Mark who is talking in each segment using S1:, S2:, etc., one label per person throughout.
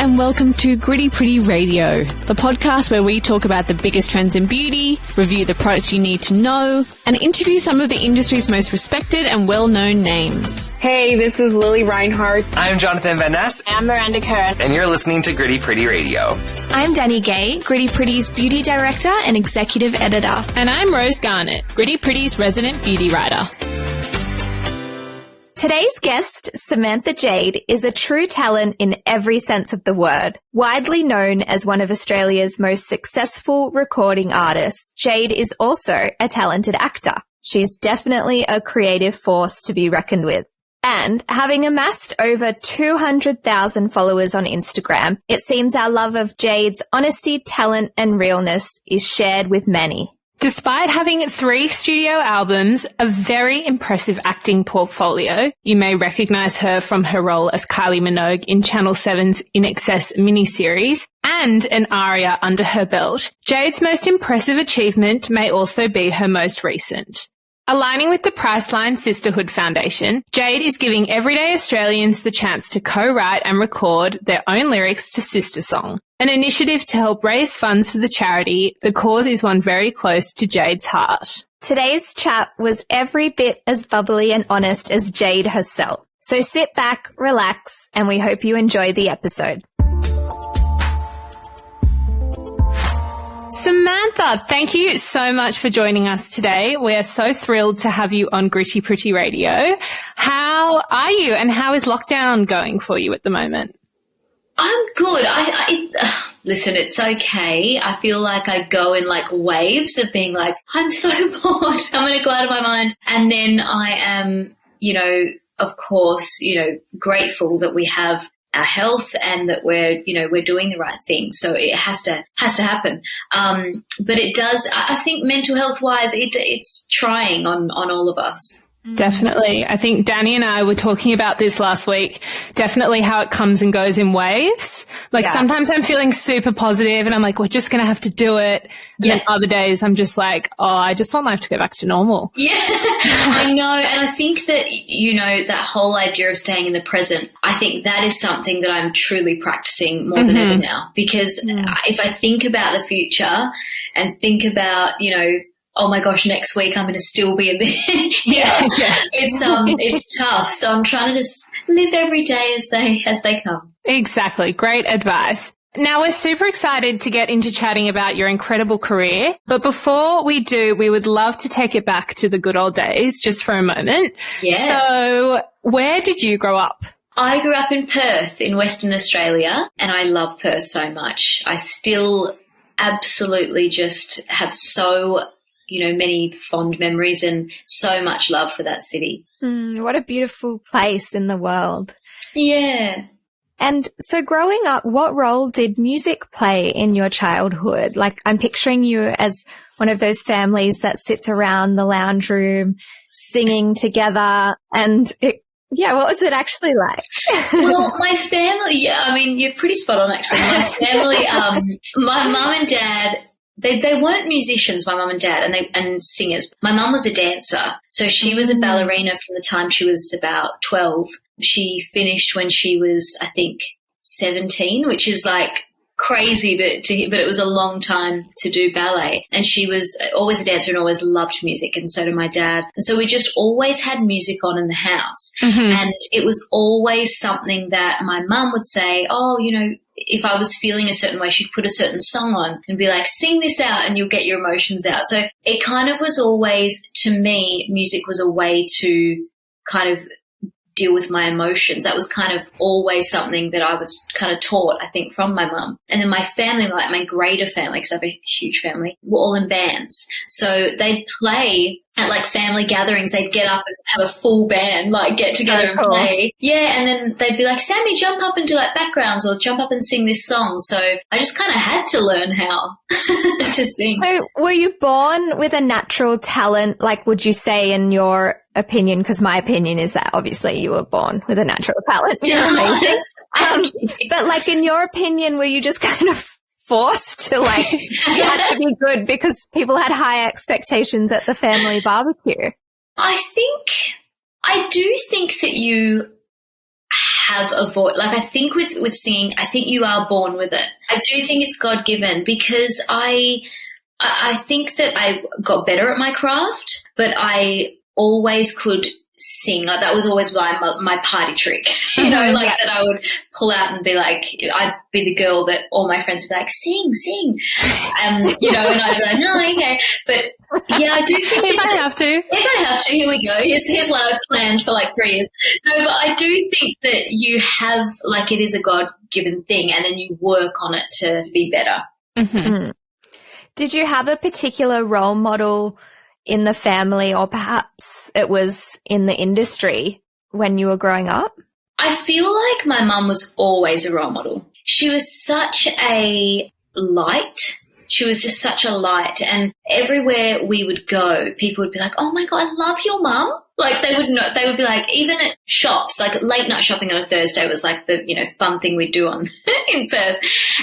S1: and welcome to Gritty Pretty Radio, the podcast where we talk about the biggest trends in beauty, review the products you need to know, and interview some of the industry's most respected and well-known names.
S2: Hey, this is Lily Reinhardt.
S3: I'm Jonathan Van Ness.
S4: I'm Miranda Kerr.
S3: And you're listening to Gritty Pretty Radio.
S5: I'm Danny Gay, Gritty Pretty's beauty director and executive editor.
S6: And I'm Rose Garnett, Gritty Pretty's resident beauty writer.
S5: Today's guest, Samantha Jade, is a true talent in every sense of the word. Widely known as one of Australia's most successful recording artists, Jade is also a talented actor. She's definitely a creative force to be reckoned with. And having amassed over 200,000 followers on Instagram, it seems our love of Jade's honesty, talent, and realness is shared with many.
S6: Despite having 3 studio albums, a very impressive acting portfolio, you may recognise her from her role as Kylie Minogue in Channel 7's In Excess miniseries, and an aria under her belt, Jade's most impressive achievement may also be her most recent. Aligning with the Priceline Sisterhood Foundation, Jade is giving everyday Australians the chance to co-write and record their own lyrics to Sister Song, an initiative to help raise funds for the charity. The cause is one very close to Jade's heart.
S5: Today's chat was every bit as bubbly and honest as Jade herself. So sit back, relax, and we hope you enjoy the episode.
S6: Samantha, thank you so much for joining us today. We are so thrilled to have you on Gritty Pretty Radio. How are you and how is lockdown going for you at the moment?
S4: I'm good. Listen, it's okay. I feel like I go in like waves of being like, I'm so bored. I'm going to go out of my mind. And then I am, of course, grateful that we have our health and that we're doing the right thing. So it has to happen. But it does, I think mental health wise, it's trying on all of us.
S6: Definitely. I think Danny and I were talking about this last week, definitely how it comes and goes in waves. Sometimes I'm feeling super positive and I'm like, we're just going to have to do it. And then other days I'm just like, I just want life to go back to normal. Yeah,
S4: I know. And I think that, that whole idea of staying in the present, I think that is something that I'm truly practicing more than ever now. Because if I think about the future and think about, oh my gosh, next week I'm going to still be in there. It's tough. So I'm trying to just live every day as they come.
S6: Exactly. Great advice. Now we're super excited to get into chatting about your incredible career. But before we do, we would love to take it back to the good old days just for a moment. Yeah. So where did you grow up?
S4: I grew up in Perth in Western Australia and I love Perth so much. I still absolutely just have so many fond memories and so much love for that city.
S5: What a beautiful place in the world.
S4: Yeah.
S5: And so growing up, what role did music play in your childhood? Like I'm picturing you as one of those families that sits around the lounge room singing together and what was it actually like?
S4: Well, my family, you're pretty spot on actually. My family, my mum and dad, They weren't musicians, my mum and dad, and singers. My mum was a dancer, so she was a ballerina from the time she was about 12. She finished when she was, I think, 17, which is like crazy to but it was a long time to do ballet. And she was always a dancer and always loved music, and so did my dad. And so we just always had music on in the house. And it was always something that my mum would say, if I was feeling a certain way, she'd put a certain song on and be like, sing this out and you'll get your emotions out. So it kind of was always, to me, music was a way to kind of deal with my emotions. That was kind of always something that I was kind of taught, I think, from my mum. And then my family, like my greater family, because I have a huge family, were all in bands. So they'd play at like family gatherings. They'd get up and have a full band, like get together and play. Yeah, and then they'd be like, Sammy, jump up and do like backgrounds or jump up and sing this song. So I just kind of had to learn how to sing.
S5: So were you born with a natural talent, like would you say in your opinion, because my opinion is that obviously you were born with a natural talent. You're amazing. But like in your opinion, were you just kind of forced to like, you had to be good because people had high expectations at the family barbecue?
S4: I do think that you have a voice. Like, I think with singing, I think you are born with it. I do think it's God-given, because I think that I got better at my craft, but I always could sing. Like, that was always my party trick, you know, like that I would pull out and be like, I'd be the girl that all my friends would be like, sing, you know, and I'd be like, no, okay. But yeah, I do think
S6: if I have to,
S4: here we go. Here's one I've planned for like 3 years. No, but I do think that you have, like, it is a God-given thing, and then you work on it to be better.
S5: Mm-hmm. Did you have a particular role model in the family, or perhaps it was in the industry when you were growing up?
S4: I feel like my mum was always a role model. She was such a light. She was just such a light. And everywhere we would go, people would be like, oh my God, I love your mum. Like, they would be like, even at shops, like late night shopping on a Thursday was like the, you know, fun thing we'd do in Perth.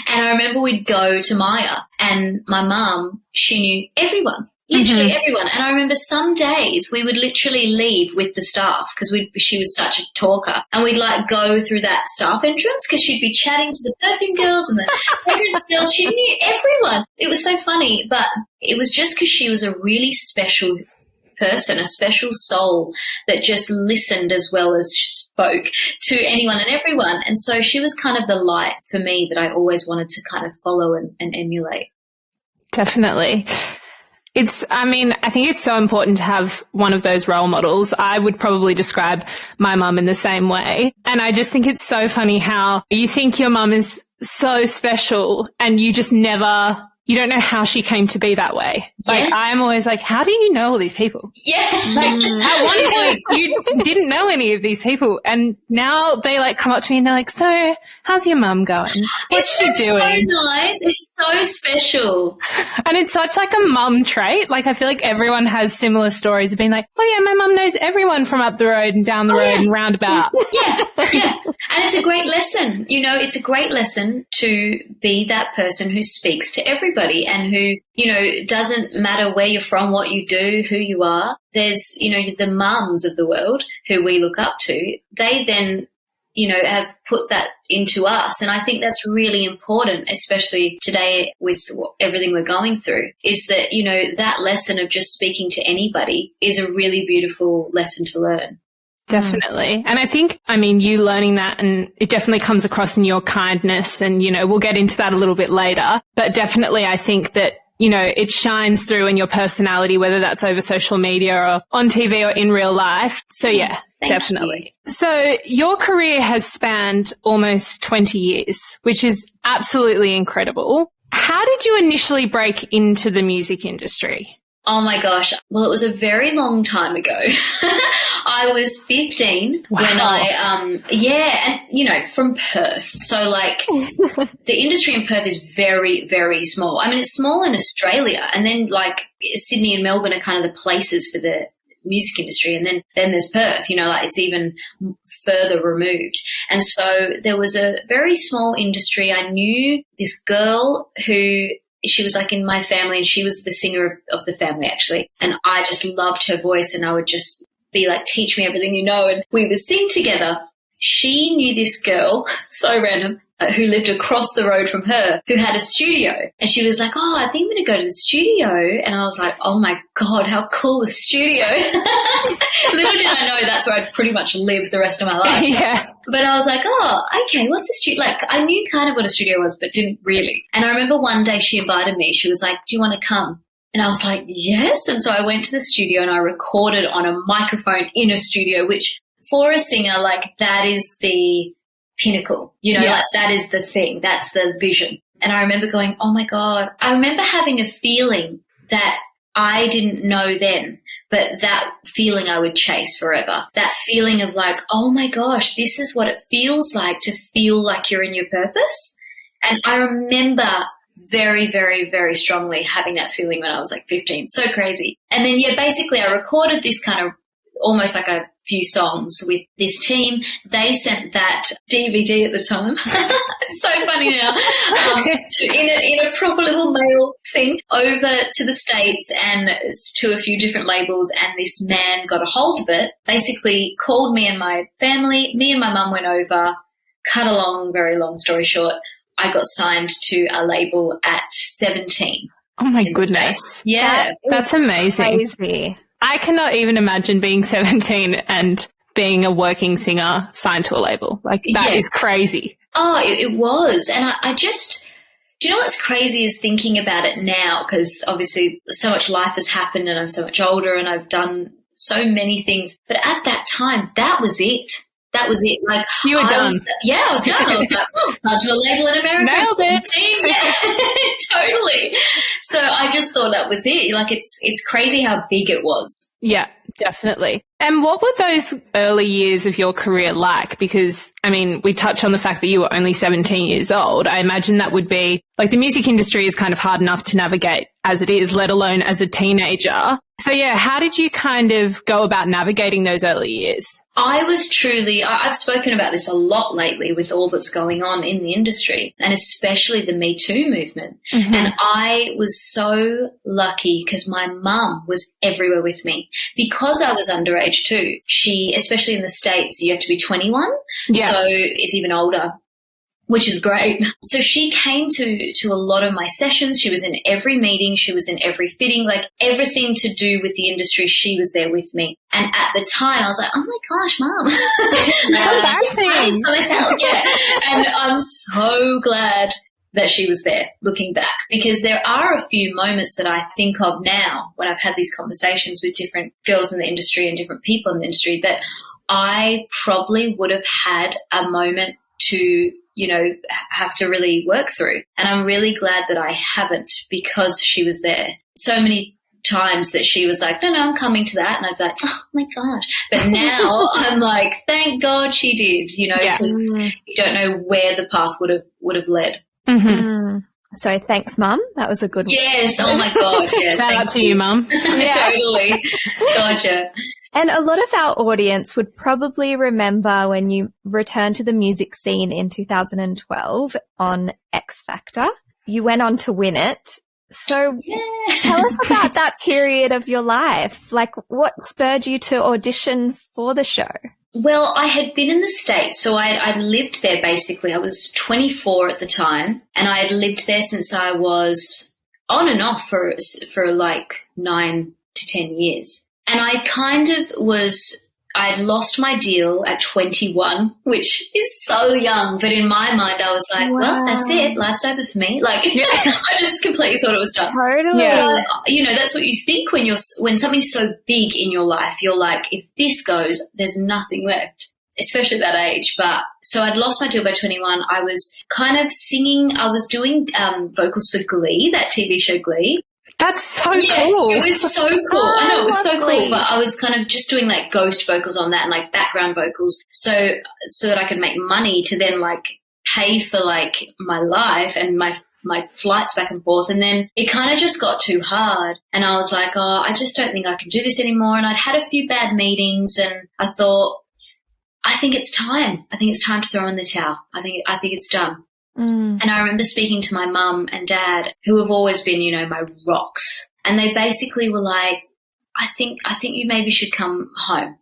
S4: And I remember we'd go to Maya, and my mum, she knew everyone. Literally everyone. And I remember some days we would literally leave with the staff, because she was such a talker, and we'd like go through that staff entrance because she'd be chatting to the perfume girls and the fragrance girls. She knew everyone. It was so funny, but it was just because she was a really special person, a special soul that just listened as well as spoke to anyone and everyone. And so she was kind of the light for me that I always wanted to kind of follow and emulate.
S6: Definitely. I think it's so important to have one of those role models. I would probably describe my mum in the same way. And I just think it's so funny how you think your mum is so special, and you just you don't know how she came to be that way.
S4: Yeah.
S6: Like, I'm always like, how do you know all these people?
S4: Yeah.
S6: Like, at one point, you didn't know any of these people, and now they like come up to me and they're like, so how's your mum going? What's she doing?
S4: So nice. It's so special.
S6: And it's such like a mum trait. Like, I feel like everyone has similar stories of being like, oh yeah, my mum knows everyone from up the road and down the road and roundabout.
S4: Yeah. And it's a great lesson. You know, it's a great lesson to be that person who speaks to everybody, and who, you know, doesn't matter where you're from, what you do, who you are. There's, you know, the mums of the world who we look up to. They then, you know, have put that into us. And I think that's really important, especially today with everything we're going through, is that, you know, that lesson of just speaking to anybody is a really beautiful lesson to learn.
S6: Definitely. And I think, you learning that, and it definitely comes across in your kindness, and, you know, we'll get into that a little bit later, but definitely I think that, you know, it shines through in your personality, whether that's over social media or on TV or in real life. So yeah, definitely. So your career has spanned almost 20 years, which is absolutely incredible. How did you initially break into the music industry?
S4: Oh my gosh. Well, it was a very long time ago. I was 15 when and you know, from Perth. So like the industry in Perth is very, very small. I mean, it's small in Australia, and then like Sydney and Melbourne are kind of the places for the music industry. And then there's Perth, you know, like it's even further removed. And so there was a very small industry. I knew this girl who, she was like in my family, and she was the singer of the family actually. And I just loved her voice, and I would just be like, teach me everything you know. And we would sing together. She knew this girl, so random, who lived across the road from her, who had a studio. And she was like, oh, I think I'm going to go to the studio. And I was like, oh my God, how cool, the studio. Little did I know that's where I'd pretty much live the rest of my life.
S6: Yeah.
S4: But I was like, oh, okay, what's a studio? Like, I knew kind of what a studio was, but didn't really. And I remember one day she invited me. She was like, do you want to come? And I was like, yes. And so I went to the studio and I recorded on a microphone in a studio, which for a singer, like, that is the pinnacle, you know, like that is the thing, that's the vision. And I remember going, oh my God, I remember having a feeling that I didn't know then, but that feeling I would chase forever. That feeling of like, oh my gosh, this is what it feels like to feel like you're in your purpose. And I remember very, very, very strongly having that feeling when I was like 15. So crazy. And then, basically I recorded this kind of almost like a few songs with this team. They sent that DVD at the time. It's so funny now. In a proper little mail thing over to the States and to a few different labels, and this man got a hold of it, basically called me and my family. Me and my mum went over, cut a very long story short, I got signed to a label at 17.
S6: Oh my goodness.
S4: Yeah.
S6: That's amazing.
S5: Crazy.
S6: I cannot even imagine being 17 and being a working singer signed to a label. Like, that is crazy.
S4: Oh, it was. And I just, do you know what's crazy is thinking about it now, because obviously so much life has happened and I'm so much older and I've done so many things. But at that time, that was it. That was it. Like,
S6: you were done.
S4: I was done. I was like, signed to a label in America.
S6: Nailed it.
S4: Yeah, totally. So I just thought that was it. Like, it's crazy how big it was.
S6: Yeah, definitely. And what were those early years of your career like? Because, I mean, we touched on the fact that you were only 17 years old. I imagine that would be, like, the music industry is kind of hard enough to navigate as it is, let alone as a teenager. So, yeah, how did you kind of go about navigating those early years?
S4: I was truly, I've spoken about this a lot lately with all that's going on in the industry, and especially the Me Too movement. Mm-hmm. And I was so lucky because my mum was everywhere with me. Because I was underage too, she, especially in the States, you have to be 21. Yeah. So it's even older, which is great. So she came to a lot of my sessions. She was in every meeting. She was in every fitting, like everything to do with the industry. She was there with me. And at the time I was like, oh my gosh, Mum.
S6: So embarrassing.
S4: Yeah. And I'm so glad that she was there looking back, because there are a few moments that I think of now when I've had these conversations with different girls in the industry and different people in the industry that I probably would have had a moment to, have to really work through. And I'm really glad that I haven't, because she was there. So many times that she was like, no, I'm coming to that. And I'd be like, oh my God. But now I'm like, thank God she did, because you don't know where the path would have led.
S5: Mm-hmm. So thanks, Mum. That was a good one.
S4: Yes. Oh my God. Yeah,
S6: shout out to you, Mum.
S4: Totally. Gotcha.
S5: And a lot of our audience would probably remember when you returned to the music scene in 2012 on X Factor. You went on to win it. So tell us about that period of your life. Like, what spurred you to audition for the show?
S4: Well, I had been in the States, so I'd lived there basically. I was 24 at the time, and I had lived there since I was on and off for like 9 to 10 years. And I kind of I'd lost my deal at 21, which is so young. But in my mind, I was like, well, that's it. Life's over for me. Like, I just completely thought it was done.
S5: Totally.
S4: Yeah. That's what you think when something's so big in your life. You're like, if this goes, there's nothing left, especially at that age. But so I'd lost my deal by 21. I was kind of singing. I was doing vocals for Glee, that TV show Glee.
S6: That's so cool.
S4: It was so cool. I know, it was so cool, but I was kind of just doing like ghost vocals on that and like background vocals so that I could make money to then like pay for like my life and my flights back and forth. And then it kind of just got too hard and I was like, oh, I just don't think I can do this anymore. And I'd had a few bad meetings and I thought, I think it's time. I think it's time to throw in the towel. I think it's done. And I remember speaking to my mum and dad, who have always been, my rocks. And they basically were like, I think you maybe should come home.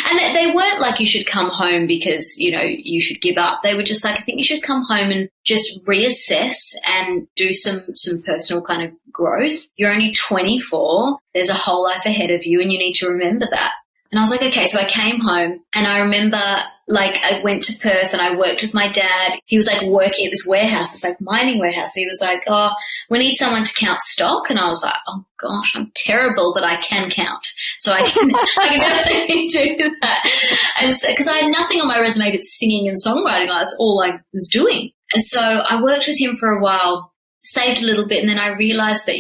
S4: And they weren't like you should come home because, you should give up. They were just like, I think you should come home and just reassess and do some personal kind of growth. You're only 24. There's a whole life ahead of you and you need to remember that. And I was like, okay, so I came home and I remember like I went to Perth and I worked with my dad. He was like working at this warehouse, this like mining warehouse. And he was like, oh, we need someone to count stock. And I was like, oh gosh, I'm terrible, but I can count. So I can definitely do that. And so, cause I had nothing on my resume but singing and songwriting. Like, that's all I was doing. And so I worked with him for a while. Saved a little bit, and then I realized that,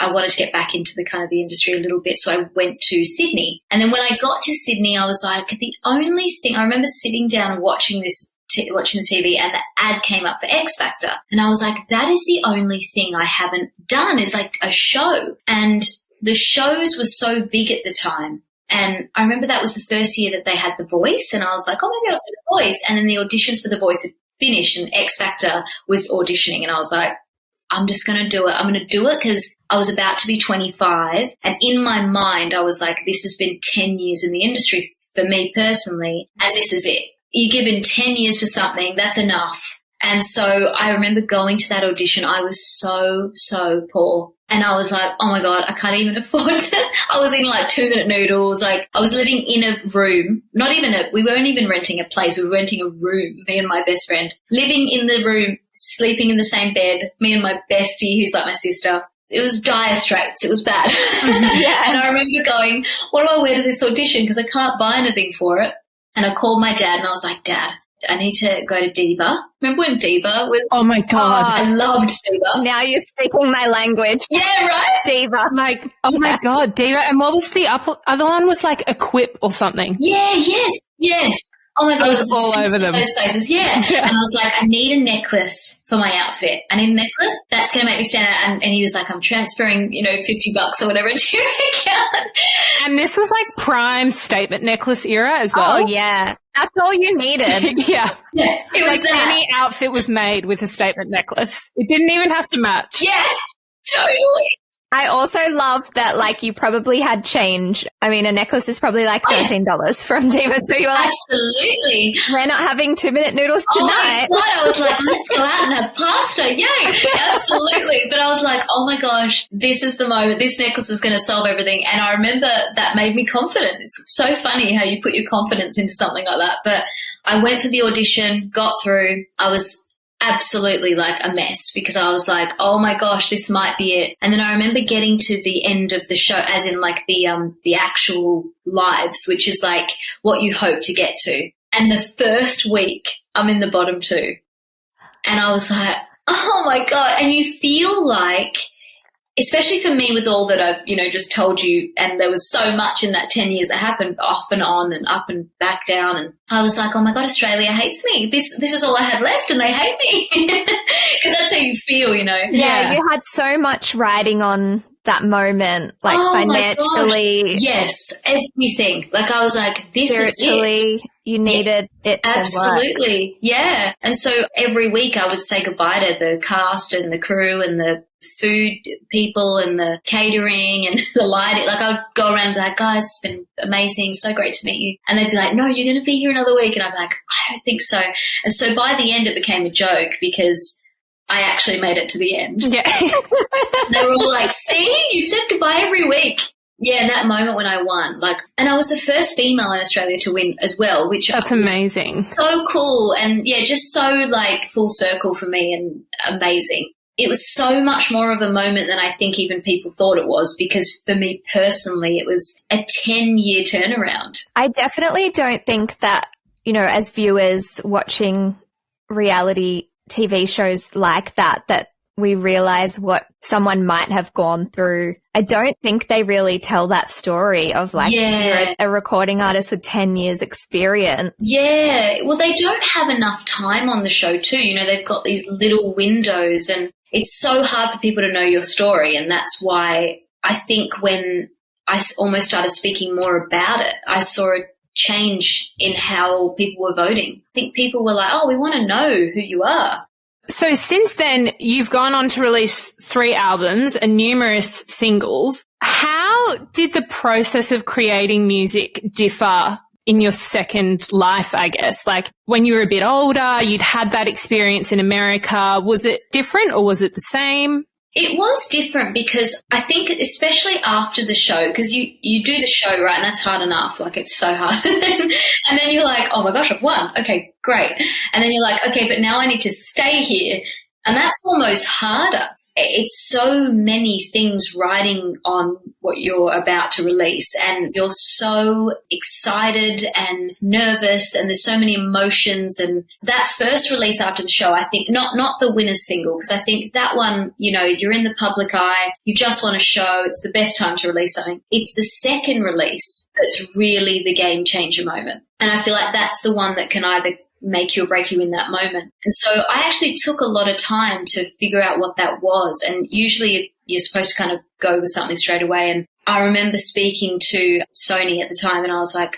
S4: I wanted to get back into the kind of the industry a little bit, so I went to Sydney. And then when I got to Sydney, I was like, the only thing, I remember sitting down and watching the TV, and the ad came up for X Factor. And I was like, that is the only thing I haven't done is like a show. And the shows were so big at the time And I remember that was the first year that they had The Voice, and I was like, oh, maybe I'll do The Voice. And then the auditions for The Voice had finished, and X Factor was auditioning, and I was like, I'm just going to do it. I'm going to do it because I was about to be 25. And in my mind, I was like, this has been 10 years in the industry for me personally, and this is it. You're given 10 years to something, that's enough. And so I remember going to that audition. I was so poor. And I was like, oh my God, I can't even afford to. I was eating like 2 minute noodles. Like I was living in a room, we weren't even renting a place. We were renting a room, me and my best friend, living in the room, sleeping in the same bed, me and my bestie, who's like my sister. It was dire straits. It was bad.
S5: Yeah.
S4: And I remember going, what do I wear to this audition? Because I can't buy anything for it. And I called my dad and I was like, Dad, I need to go to Diva. Remember when Diva was?
S6: Oh my God.
S4: I loved Diva.
S5: Now you're speaking my language.
S4: Yeah, right?
S5: Diva.
S6: Like, oh my God, Diva. And what was the other one? Was like Equip or something.
S4: Yeah, yes. Oh my God.
S6: I was all over them.
S4: Those places, yeah. And I was like, I need a necklace for my outfit. I need a necklace that's going to make me stand out. And he was like, I'm transferring, $50 or whatever into your account.
S6: And this was like prime statement necklace era as well.
S5: Oh, yeah. That's all you needed.
S6: Yeah.
S4: Yeah, it was
S6: Like
S4: that.
S6: any outfit was made with a statement necklace. It didn't even have to match.
S4: Yeah, totally.
S5: I also love that, like, you probably had change. I mean, a necklace is probably like $13 from Diva. So you were like,
S4: absolutely.
S5: we're not having 2 minute noodles tonight.
S4: Oh my God, I was like, let's go out and have pasta. Yay. Absolutely. But I was like, oh my gosh, this is the moment. This necklace is going to solve everything. And I remember that made me confident. It's so funny how you put your confidence into something like that. But I went for the audition, got through. I was absolutely like a mess because I was like, oh my gosh, this might be it. And then I remember getting to the end of the show, as in like the actual lives, which is like what you hope to get to. And the first week I'm in the bottom 2. And I was like, oh my God. And you feel like, especially for me with all that I've, just told you, and there was so much in that 10 years that happened off and on and up and back down. And I was like, oh my God, Australia hates me. This is all I had left and they hate me. Because that's how you feel,
S5: Yeah, you had so much riding on that moment, like financially.
S4: Yes, everything. Like I was like, this is
S5: it. You needed it to
S4: absolutely
S5: work.
S4: Yeah. And so every week I would say goodbye to the cast and the crew and the food people and the catering and the lighting. Like I would go around and be like, guys, it's been amazing, so great to meet you. And they'd be like, no, you're going to be here another week. And I'd be like, I don't think so. And so by the end it became a joke because I actually made it to the end.
S6: Yeah.
S4: They were all like, see, you said goodbye every week. Yeah, in that moment when I won, and I was the first female in Australia to win as well, which
S6: that's amazing.
S4: So cool. And yeah, just so like full circle for me and amazing. It was so much more of a moment than I think even people thought it was, because for me personally, it was a 10-year turnaround.
S5: I definitely don't think that, as viewers watching reality TV shows like that we realize what someone might have gone through. I don't think they really tell that story of you're a recording artist with 10 years experience.
S4: Yeah. Well, they don't have enough time on the show too. They've got these little windows and it's so hard for people to know your story. And that's why I think when I almost started speaking more about it, I saw a change in how people were voting. I think people were like, oh, we want to know who you are.
S6: So since then, you've gone on to release 3 albums and numerous singles. How did the process of creating music differ in your second life, I guess? Like when you were a bit older, you'd had that experience in America. Was it different or was it the same?
S4: It was different because I think especially after the show, because you do the show, right, and that's hard enough. Like it's so hard. And then you're like, oh my gosh, I've won. Okay, great. And then you're like, okay, but now I need to stay here. And that's almost harder. It's so many things riding on what you're about to release, and you're so excited and nervous, and there's so many emotions. And that first release after the show, I think not the winner's single, because I think that one, you're in the public eye, you just want to show, it's the best time to release something. It's the second release that's really the game changer moment. And I feel like that's the one that can either make you or break you in that moment. And so I actually took a lot of time to figure out what that was. And usually you're supposed to kind of go with something straight away. And I remember speaking to Sony at the time and I was like,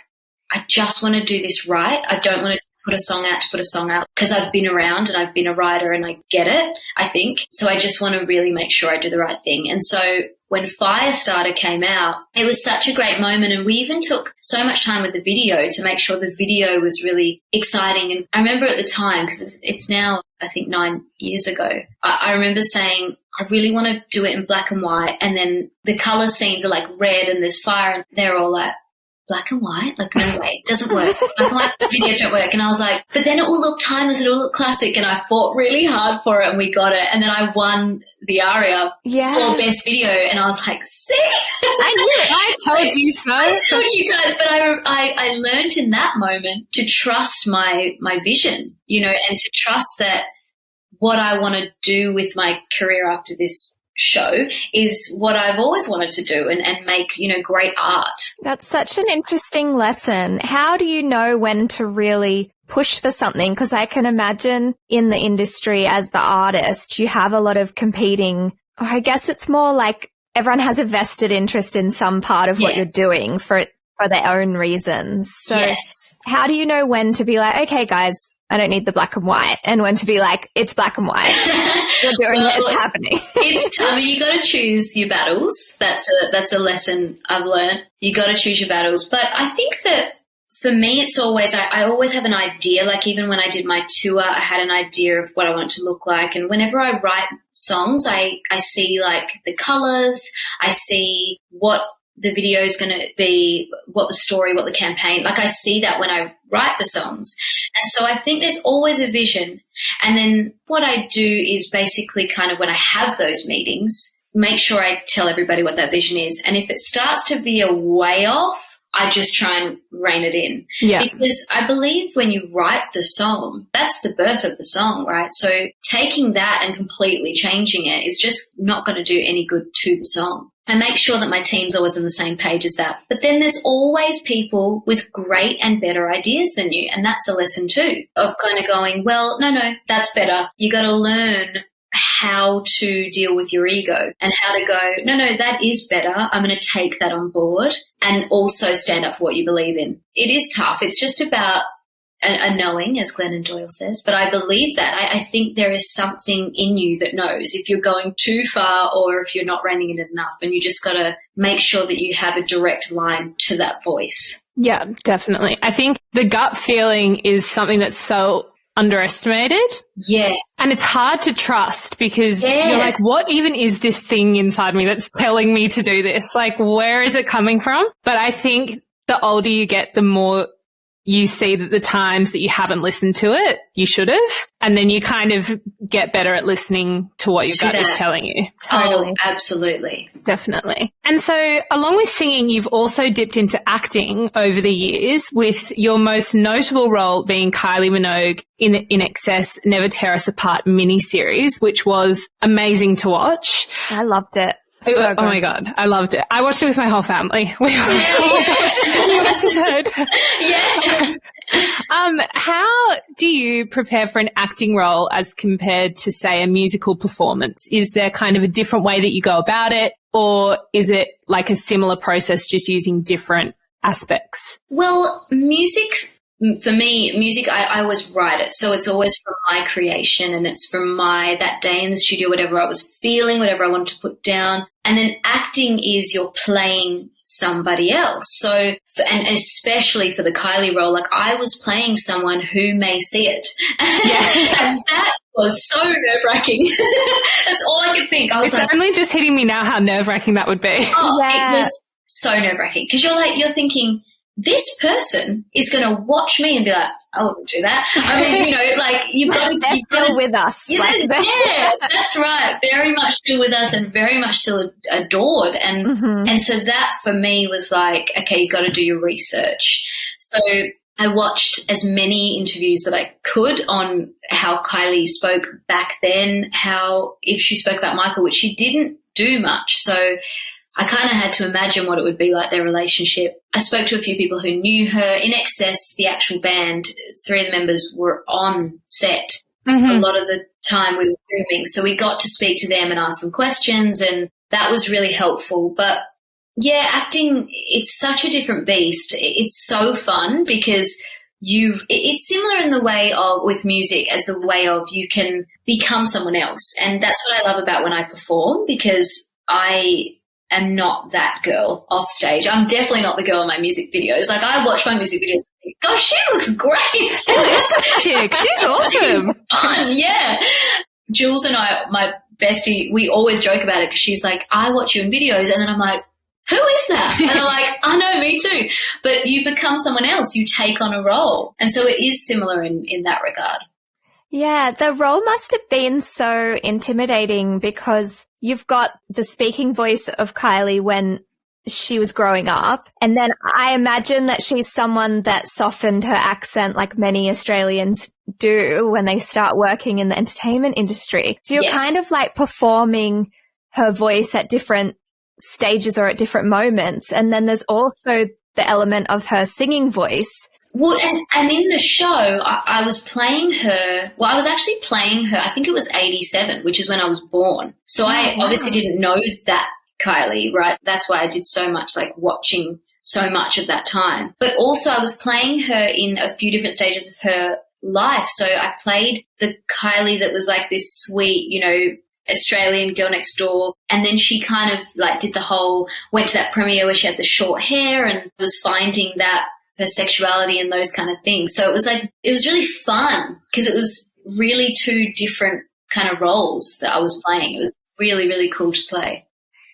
S4: I just want to do this right. I don't want to put a song out to put a song out because I've been around and I've been a writer and I get it, I think. So I just want to really make sure I do the right thing. And so when Firestarter came out, it was such a great moment, and we even took so much time with the video to make sure the video was really exciting. And I remember at the time, because it's now, I think, 9 years ago, I remember saying, I really want to do it in black and white, and then the color scenes are like red and there's fire, and they're all like, black and white? Like, no way, it doesn't work. Black and white videos don't work. And I was like, but then it will look timeless, it will look classic. And I fought really hard for it and we got it. And then I won the ARIA for best video. And I was like, see?
S6: I knew it. I told you so.
S4: I told you guys, but I learned in that moment to trust my vision, you know, and to trust that what I want to do with my career after this show is what I've always wanted to do and make, you know, great art.
S5: That's such an interesting lesson. How do you know when to really push for something? Because I can imagine in the industry as the artist, you have a lot of competing, I guess it's more like everyone has a vested interest in some part of what you're doing for their own reasons. So how do you know when to be like, okay, guys, I don't need the black and white, and when to be like, it's black and white. You're doing it, it's happening.
S4: I mean, you got to choose your battles. That's a lesson I've learned. You got to choose your battles. But I think that for me, it's always, I always have an idea. Like even when I did my tour, I had an idea of what I want it to look like. And whenever I write songs, I see like the colors, I see what the video is going to be, what the story, what the campaign, like I see that when I write the songs. And so I think there's always a vision. And then what I do is basically kind of when I have those meetings, make sure I tell everybody what that vision is. And if it starts to veer way off, I just try and rein it in. Yeah. Because I believe when you write the song, that's the birth of the song, right? So taking that and completely changing it is just not going to do any good to the song. I make sure that my team's always on the same page as that. But then there's always people with great and better ideas than you. And that's a lesson too of kind of going, well, no, that's better. You got to learn how to deal with your ego and how to go, no, that is better. I'm going to take that on board and also stand up for what you believe in. It is tough. It's just about a knowing, as Glennon Doyle says, but I believe that. I think there is something in you that knows if you're going too far or if you're not reining it enough, and you just got to make sure that you have a direct line to that voice.
S6: Yeah, definitely. I think the gut feeling is something that's so underestimated.
S4: Yes.
S6: And it's hard to trust because you're like, what even is this thing inside me that's telling me to do this? Like, where is it coming from? But I think the older you get, the more you see that the times that you haven't listened to it, you should have. And then you kind of get better at listening to what your gut is telling you.
S4: Totally. Oh, absolutely.
S6: Definitely. And so along with singing, you've also dipped into acting over the years, with your most notable role being Kylie Minogue in the In Excess Never Tear Us Apart miniseries, which was amazing to watch.
S5: I loved it.
S6: So oh my God, I loved it. I watched it with my whole family. We watched new episode.
S4: Yeah.
S6: How do you prepare for an acting role as compared to, say, a musical performance? Is there kind of a different way that you go about it, or is it like a similar process, just using different aspects?
S4: Well, for me, music, I always write it. So it's always from my creation, and it's from that day in the studio, whatever I was feeling, whatever I wanted to put down. And then acting is you're playing somebody else. So, and especially for the Kylie role, like I was playing someone who may see it. Yeah. And that was so nerve-wracking. That's all I could think. I was
S6: it's only just hitting me now how nerve-wracking that would be.
S4: Oh, It was so nerve-wracking because you're thinking, this person is going to watch me and be like, I wouldn't do that. I mean, you know, like you've got to...
S5: They're still with us.
S4: Yeah, that's right. Very much still with us and very much still adored. And so that for me was like, okay, you've got to do your research. So I watched as many interviews that I could on how Kylie spoke back then, if she spoke about Michael, which she didn't do much. So I kind of had to imagine what it would be like, their relationship. I spoke to a few people who knew her. In Excess, the actual band, 3 of the members were on set. A lot of the time we were filming. So we got to speak to them and ask them questions, and that was really helpful. But Yeah, acting, it's such a different beast. It's so fun because it's similar in the way of, with music, as the way of you can become someone else. And that's what I love about when I perform, because I am not that girl off stage. I'm definitely not the girl in my music videos. Like, I watch my music videos and think, gosh, she looks great.
S6: Who is that chick? She's awesome.
S4: She's fun, yeah. Jules and I, my bestie, we always joke about it because she's like, I watch you in videos, and then I'm like, who is that? And I'm like, I know, me too. But you become someone else. You take on a role. And so it is similar in that regard.
S5: Yeah, the role must have been so intimidating because you've got the speaking voice of Kylie when she was growing up. And then I imagine that she's someone that softened her accent like many Australians do when they start working in the entertainment industry. So you're kind of like performing her voice at different stages or at different moments. And then there's also the element of her singing voice.
S4: Well, and in the show, I was playing her. Well, I was actually playing her. I think it was 87, which is when I was born. So I obviously didn't know that Kylie, right? That's why I did so much, like watching so much of that time. But also I was playing her in a few different stages of her life. So I played the Kylie that was like this sweet, you know, Australian girl next door. And then she kind of like did the whole, went to that premiere where she had the short hair and was finding that her sexuality and those kind of things. So it was like, it was really fun because it was really two different kind of roles that I was playing. It was really, really cool to play.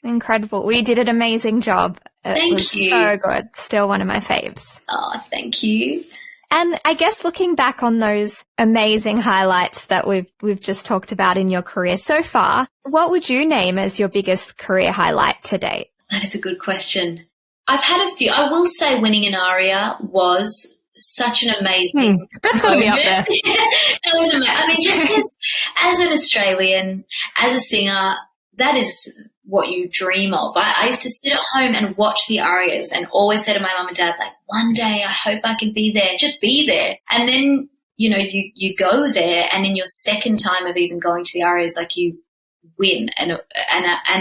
S5: Incredible. We did an amazing job.
S4: Thank you.
S5: So good. Still one of my faves.
S4: Oh, thank you.
S5: And I guess looking back on those amazing highlights that we've just talked about in your career so far, what would you name as your biggest career highlight to date?
S4: That is a good question. I've had a few. I will say winning an ARIA was such an amazing
S6: That's got to be up there.
S4: That was amazing. I mean, just as an Australian, as a singer, that is what you dream of. I used to sit at home and watch the ARIAs and always say to my mum and dad, like, one day I hope I can be there. Just be there. And then, you know, you go there, and in your second time of even going to the ARIAs, like, you win an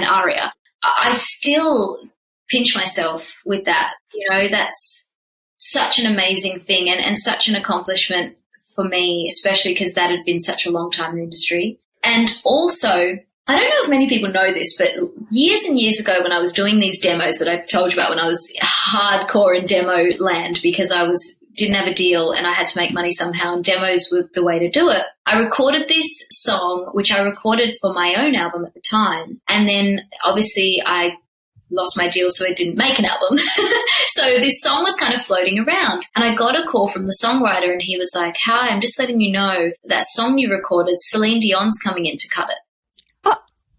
S4: ARIA. I still pinch myself with that. You know, that's such an amazing thing and such an accomplishment for me, especially because that had been such a long time in the industry. And also, I don't know if many people know this, but years and years ago when I was doing these demos that I told you about, when I was hardcore in demo land because I didn't have a deal and I had to make money somehow, and demos were the way to do it, I recorded this song, which I recorded for my own album at the time. And then obviously I lost my deal, so I didn't make an album. So this song was kind of floating around, and I got a call from the songwriter, and he was like, hi, I'm just letting you know that song you recorded, Celine Dion's coming in to cut it.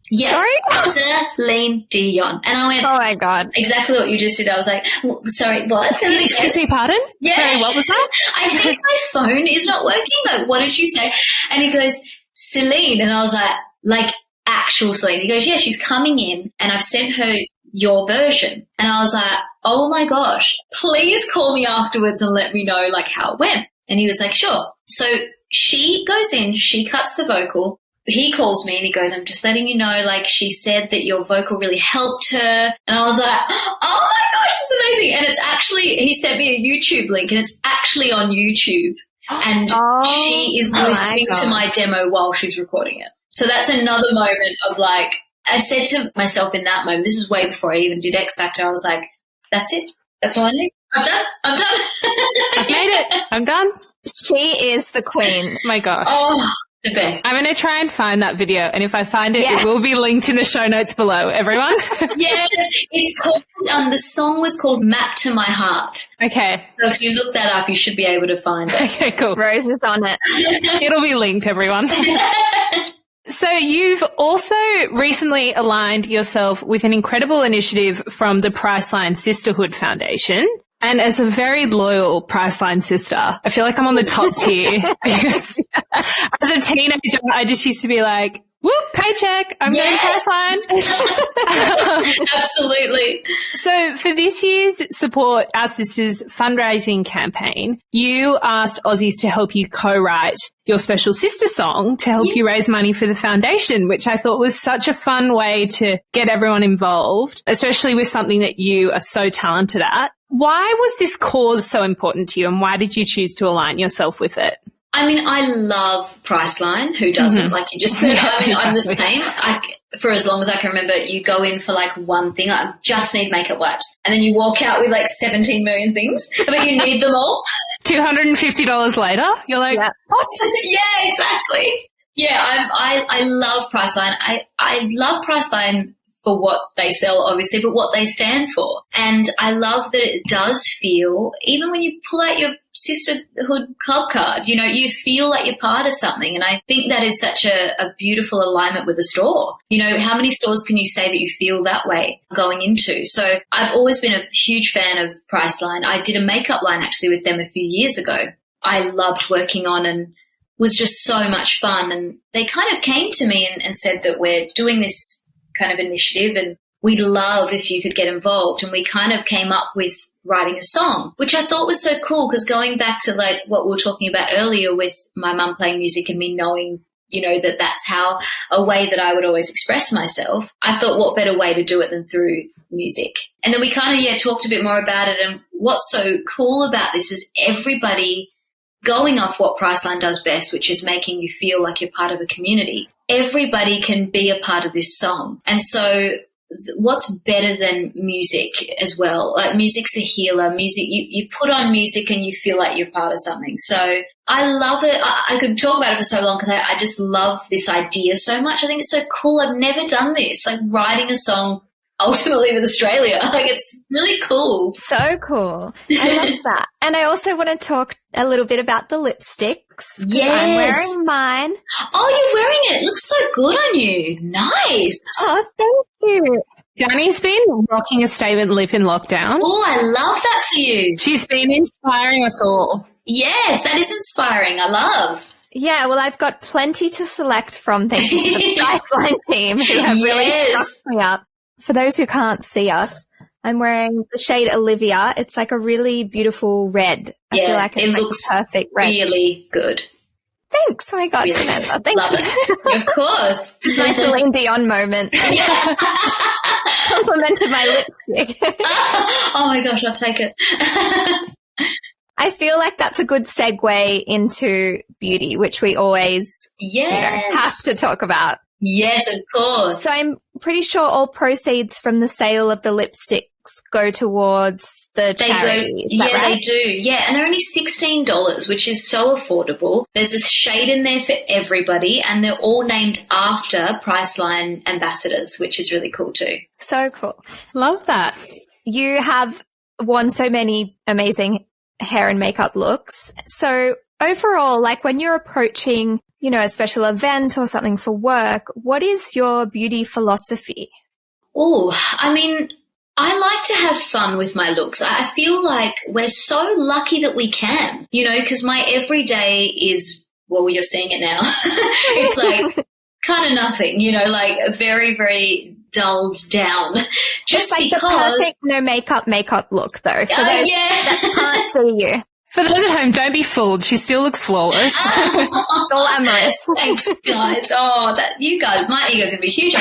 S4: Yeah.
S5: Sorry?
S4: Celine Dion. And I went,
S5: oh my God.
S4: Exactly what you just did. I was like, sorry, what?
S6: Excuse me, pardon?
S4: Yeah.
S6: Sorry, what was that?
S4: I think my phone is not working. Like, what did you say? And he goes, Celine. And I was like actual Celine. He goes, yeah, she's coming in and I've sent her your version. And I was like, oh my gosh, please call me afterwards and let me know like how it went. And he was like, sure. So she goes in, she cuts the vocal. He calls me and he goes, I'm just letting you know, like, she said that your vocal really helped her. And I was like, oh my gosh, that's amazing. And it's actually, he sent me a YouTube link and it's actually on YouTube. And she is listening to my demo while she's recording it. So that's another moment of like, I said to myself in that moment, this was way before I even did X Factor, I was like, that's it. That's all I need. I'm done.
S6: I've made it. I'm done.
S5: She is the queen.
S6: My gosh.
S4: Oh, the best.
S6: I'm going to try and find that video, and if I find it, it will be linked in the show notes below, everyone.
S4: Yes, it's called, the song was called Map to My Heart.
S6: Okay.
S4: So if you look that up, you should be able to find it.
S6: Okay, cool.
S5: Rose is on it.
S6: It'll be linked, everyone. So you've also recently aligned yourself with an incredible initiative from the Priceline Sisterhood Foundation. And as a very loyal Priceline sister, I feel like I'm on the top tier because as a teenager, I just used to be like, Whoop, paycheck. I'm getting Priceline.
S4: Absolutely.
S6: So for this year's Support Our Sisters fundraising campaign, you asked Aussies to help you co-write your special sister song to help you raise money for the foundation, which I thought was such a fun way to get everyone involved, especially with something that you are so talented at. Why was this cause so important to you, and why did you choose to align yourself with it?
S4: I mean, I love Priceline. Who doesn't? Like you just said,
S6: Yeah,
S4: I'm the same. For as long as I can remember, you go in for like one thing. I just need makeup wipes. And then you walk out with like 17 million things, but you need them all.
S6: $250 later, you're like, what?
S4: Yeah, exactly. Yeah, I love Priceline. I love Priceline for what they sell, obviously, but what they stand for. And I love that it does feel, even when you pull out your sisterhood club card, you know, you feel like you're part of something. And I think that is such a beautiful alignment with the store. You know, how many stores can you say that you feel that way going into? So I've always been a huge fan of Priceline. I did a makeup line actually with them a few years ago. I loved working on and was just so much fun. And they kind of came to me and said that we're doing this kind of initiative and we'd love if you could get involved. And we kind of came up with writing a song, which I thought was so cool because going back to like what we were talking about earlier with my mum playing music and me knowing, you know, that that's how a way that I would always express myself, I thought what better way to do it than through music. And then we kind of, talked a bit more about it. And what's so cool about this is everybody going off what Priceline does best, which is making you feel like you're part of a community. Everybody can be a part of this song. And so what's better than music as well? Like music's a healer. Music, you put on music and you feel like you're part of something. So I love it. I could talk about it for so long because I just love this idea so much. I think it's so cool. I've never done this, like writing a song ultimately with Australia. Like it's really cool.
S5: So cool. I love that. And I also want to talk a little bit about the lipsticks.
S4: Yes.
S5: I'm wearing mine.
S4: Oh, you're wearing it. It looks so good on you. Nice.
S5: Oh, thank you.
S6: Danny's been rocking a statement lip in lockdown.
S4: Oh, I love that for you.
S6: She's been inspiring us all.
S4: Yes, that is inspiring. I love.
S5: Yeah, well, I've got plenty to select from thanks to the Priceline team who have really sucked me up. For those who can't see us, I'm wearing the shade Olivia. It's like a really beautiful red. I feel like it looks perfect red.
S4: Really good.
S5: Thanks. Oh my God,
S4: Really
S5: Samantha. Thank
S4: love
S5: you.
S4: it. Of course.
S5: It's my Celine Dion moment.
S4: Yeah.
S5: Complimented my lipstick.
S4: Oh my gosh, I'll take it.
S5: I feel like that's a good segue into beauty, which we always have to talk about.
S4: Yes, of course.
S5: So I'm pretty sure all proceeds from the sale of the lipsticks go towards the charity. Is that right?
S4: They do. Yeah, and they're only $16, which is so affordable. There's a shade in there for everybody, and they're all named after Priceline ambassadors, which is really cool too.
S5: So cool.
S6: Love that.
S5: You have worn so many amazing hair and makeup looks. So overall, like when you're approaching, you know, a special event or something for work, what is your beauty philosophy?
S4: Oh, I mean, I like to have fun with my looks. I feel like we're so lucky that we can, you know, because my everyday is, well, you're seeing it now. It's like kind of nothing, you know, like very, very dulled down. Just
S5: it's like
S4: because
S5: the perfect no makeup look, though. For those that can't see you.
S6: For those at home, don't be fooled. She still looks flawless.
S5: Glamorous.
S4: Thanks, guys. Oh, that you guys, my ego's gonna be huge.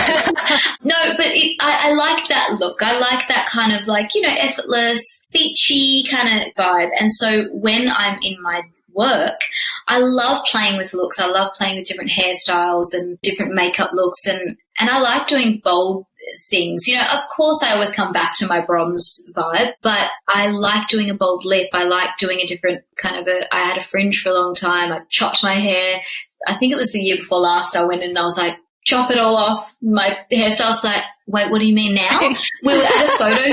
S4: No, but I like that look. I like that kind of like, you know, effortless, beachy kind of vibe. And so when I'm in my work, I love playing with looks. I love playing with different hairstyles and different makeup looks, and I like doing bold things. You know, of course I always come back to my bronze vibe, but I like doing a bold lip. I like doing a different kind of I had a fringe for a long time. I chopped my hair. I think it was the year before last I went in and I was like, chop it all off. My hairstyle's like, wait, what do you mean now? We were at a photo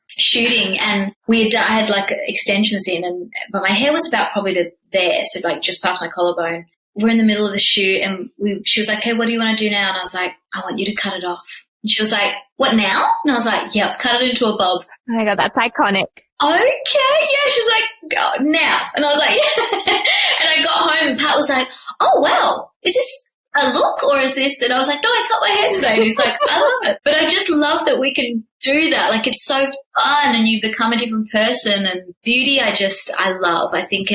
S4: shooting and I had like extensions in but my hair was about probably to there. So like just past my collarbone. We're in the middle of the shoot and she was like, hey, what do you want to do now? And I was like, I want you to cut it off. And she was like, what now? And I was like, yep, cut it into a bob.
S5: Oh my God, that's iconic.
S4: Okay, yeah. She was like, oh, now. And I was like, yeah. And I got home and Pat was like, oh, wow, is this a look or is this? And I was like, no, I cut my hair today. And he's like, I love it. But I just love that we can do that. Like, it's so fun and you become a different person. And beauty, I love. I think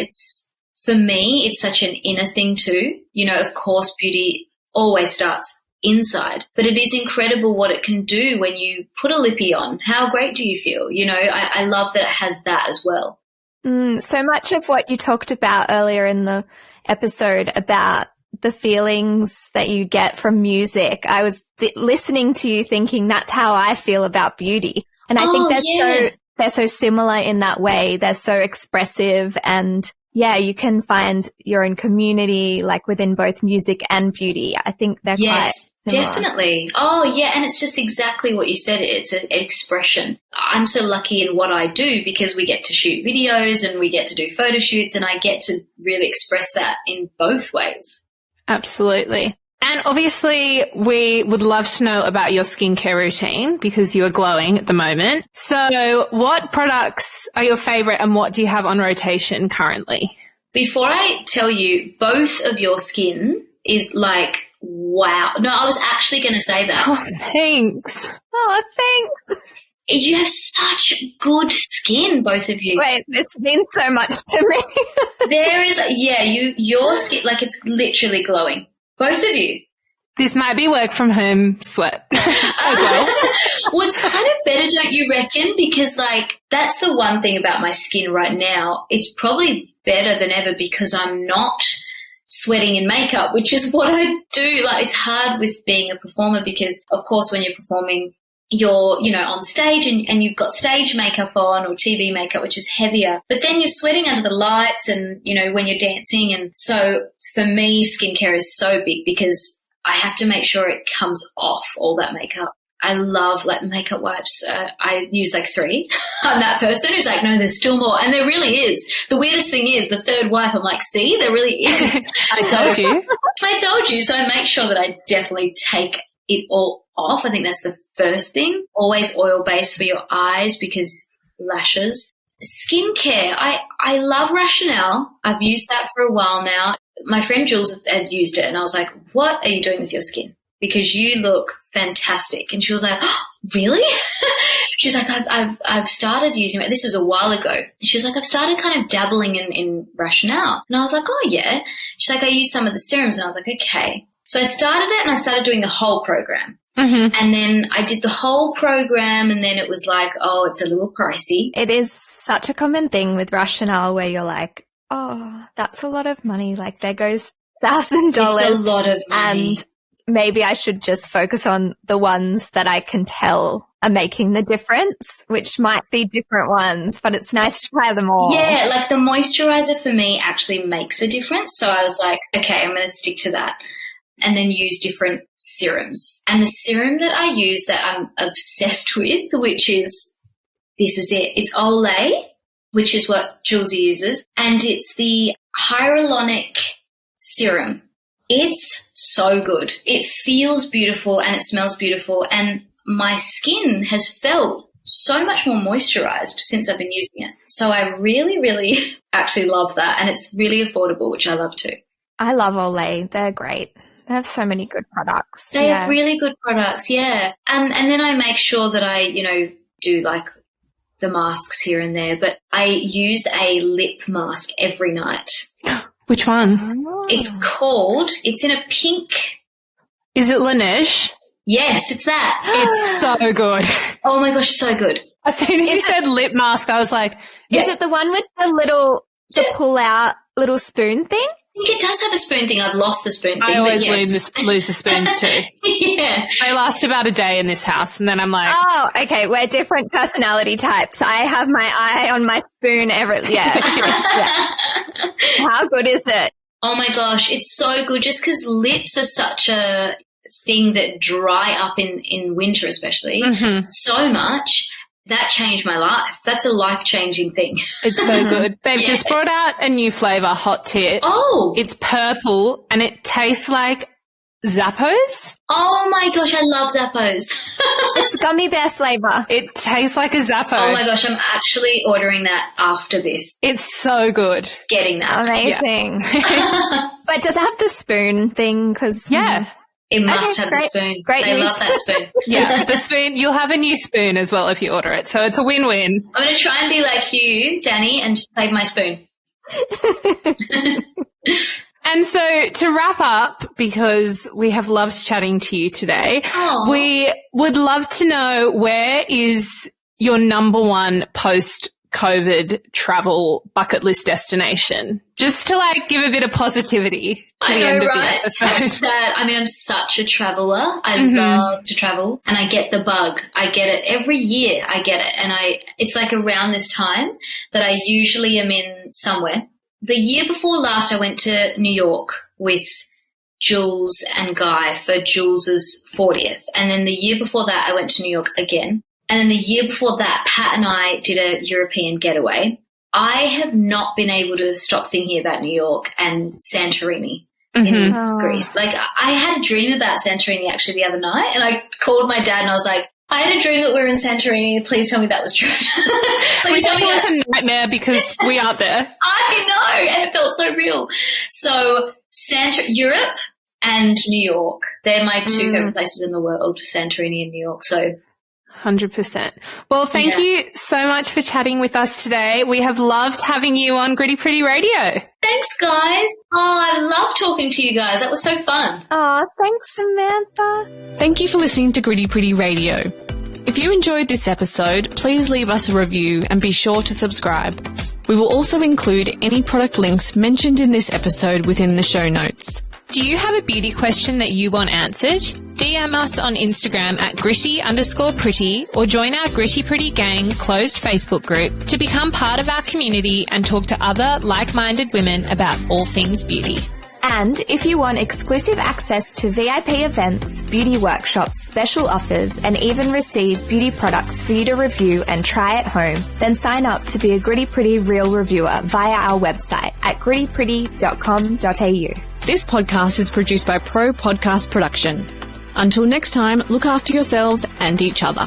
S4: for me, it's such an inner thing too. You know, of course, beauty always starts inside, but it is incredible what it can do when you put a lippy on. How great do you feel? You know, I love that it has that as well.
S5: So much of what you talked about earlier in the episode about the feelings that you get from music, I was listening to you thinking that's how I feel about beauty. And I think they're so similar in that way. They're so expressive and yeah, you can find your own community like within both music and beauty. I think they're quite similar.
S4: Definitely. Oh, yeah. And it's just exactly what you said. It's an expression. I'm so lucky in what I do because we get to shoot videos and we get to do photo shoots and I get to really express that in both ways.
S6: Absolutely. And obviously we would love to know about your skincare routine because you are glowing at the moment. So what products are your favorite and what do you have on rotation currently?
S4: Before I tell you, both of your skin is like, wow. No, I was actually going to say that.
S6: Oh, thanks.
S5: Oh, thanks.
S4: You have such good skin, both of you.
S5: Wait, this means so much to me.
S4: There is, your skin, like it's literally glowing. Both of you.
S6: This might be work from home sweat as well.
S4: Well, it's kind of better, don't you reckon? Because like that's the one thing about my skin right now. It's probably better than ever because I'm not sweating in makeup, which is what I do. Like it's hard with being a performer because of course when you're performing you're, you know, on stage and you've got stage makeup on or TV makeup, which is heavier, but then you're sweating under the lights and, you know, when you're dancing. And so for me, skincare is so big because I have to make sure it comes off all that makeup. I love like makeup wipes. I use like 3. I'm that person who's like, no, there's still more. And there really is. The weirdest thing is the 3rd wipe. I'm like, see, there really is.
S6: I told you.
S4: I told you. So I make sure that I definitely take it all off. I think that's the first thing. Always oil-based for your eyes because lashes. Skincare. I love Rationale. I've used that for a while now. My friend Jules had used it and I was like, what are you doing with your skin? Because you look fantastic. And she was like, oh, really? She's like, I've started using it. This was a while ago. And she was like, I've started kind of dabbling in Rationale. And I was like, oh yeah. She's like, I use some of the serums. And I was like, okay. So I started it and I started doing the whole program. Mm-hmm. And then I did the whole program and then it was like, oh, it's a little pricey.
S5: It is such a common thing with Rationale where you're like, oh, that's a lot of money. Like there goes $1,000.
S4: It's a lot of money.
S5: And maybe I should just focus on the ones that I can tell are making the difference, which might be different ones, but it's nice to try them all.
S4: Yeah, like the moisturizer for me actually makes a difference. So I was like, okay, I'm going to stick to that. And then use different serums. And the serum that I use that I'm obsessed with, which is, this is it. It's Olay, which is what Julesy uses. And it's the hyaluronic serum. It's so good. It feels beautiful and it smells beautiful. And my skin has felt so much more moisturized since I've been using it. So I really, really actually love that. And it's really affordable, which I love too.
S5: I love Olay. They're great. They have so many good products.
S4: They have really good products, yeah. And then I make sure that I, you know, do like the masks here and there, but I use a lip mask every night.
S6: Which one?
S4: It's in a pink.
S6: Is it Laneige?
S4: Yes, it's that.
S6: It's so good.
S4: Oh my gosh, so good.
S6: As soon as you said lip mask, I was like,
S5: Is it the one with the pull out little spoon thing?
S4: I think it does have a spoon thing. I've lost the spoon thing.
S6: I always
S4: yes.
S6: lose the spoons too.
S4: Yeah.
S6: They last about a day in this house and then I'm like,
S5: oh, okay. We're different personality types. I have my eye on my spoon yeah. How good is it?
S4: Oh my gosh, it's so good just because lips are such a thing that dry up in winter especially so much. That changed my life. That's a life-changing thing.
S6: It's so good. They've just brought out a new flavour, Hot Tit.
S4: Oh.
S6: It's purple and it tastes like Zappos.
S4: Oh my gosh, I love Zappos.
S5: It's gummy bear flavour.
S6: It tastes like a Zappo.
S4: Oh my gosh, I'm actually ordering that after this.
S6: It's so good.
S4: Getting that.
S5: Amazing. But does it have the spoon thing? Because
S4: It must have
S5: great.
S4: the spoon.
S5: Great
S4: They
S5: news.
S4: love that spoon.
S6: Yeah, the spoon. You'll have a new spoon as well if you order it. So it's a win-win.
S4: I'm going to try and be like you, Danny, and just save my spoon.
S6: And so to wrap up, because we have loved chatting to you today,
S4: Aww.
S6: we would love to know, where is your number one post-COVID travel bucket list destination? Just to give a bit of positivity to the end of the episode.
S4: I'm such a traveler. I love to travel and I get the bug. I get it every year. I get it. And it's like around this time that I usually am in somewhere. The year before last, I went to New York with Jules and Guy for Jules's 40th. And then the year before that, I went to New York again. And then the year before that, Pat and I did a European getaway. I have not been able to stop thinking about New York and Santorini in Greece. I had a dream about Santorini actually the other night, and I called my dad and I was like, I had a dream that we were in Santorini. Please tell me that was true.
S6: Which was a nightmare because we aren't there.
S4: I know, and it felt so real. So Europe and New York, they're my two favorite places in the world, Santorini and New York. So
S6: 100%. Well, thank you so much for chatting with us today. We have loved having you on Gritty Pretty Radio.
S4: Thanks, guys. Oh, I love talking to you guys. That was so fun.
S5: Oh, thanks, Samantha.
S1: Thank you for listening to Gritty Pretty Radio. If you enjoyed this episode, please leave us a review and be sure to subscribe. We will also include any product links mentioned in this episode within the show notes.
S7: Do you have a beauty question that you want answered? DM us on Instagram at gritty_pretty or join our Gritty Pretty Gang closed Facebook group to become part of our community and talk to other like-minded women about all things beauty.
S5: And if you want exclusive access to VIP events, beauty workshops, special offers, and even receive beauty products for you to review and try at home, then sign up to be a Gritty Pretty Real Reviewer via our website at grittypretty.com.au.
S1: This podcast is produced by Pro Podcast Production. Until next time, look after yourselves and each other.